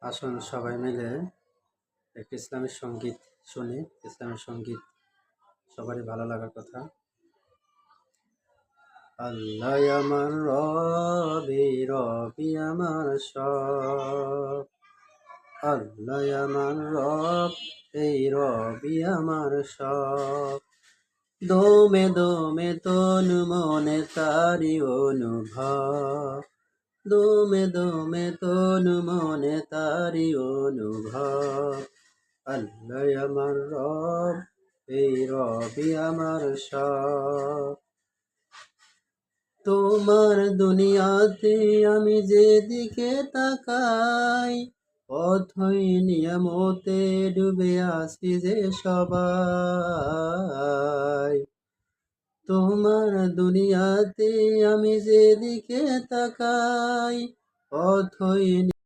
আসুন সবাই মিলে একটি ইসলামিক সঙ্গীত শুনি। ইসলামিক সঙ্গীত সবারই ভালো লাগার কথা। আল্লাহ আমার রবি, রবি আমার সব। আল্লাহ আমার রব, এই রবি আমার সব। দমে দমে তনু মনে তারি অনুভব। দমে দমে তনু মনে তারি অনুভব। আল্লাহ আমার রব, এই রবি আমার সব। তোমার দুনিয়াতে আমি যেদিকে তাকাই, অথই নিয়ামতে ডুবে আছি যে সবাই। তোমার দুনিয়াতে আমি যেদিকে তাকাই, অথই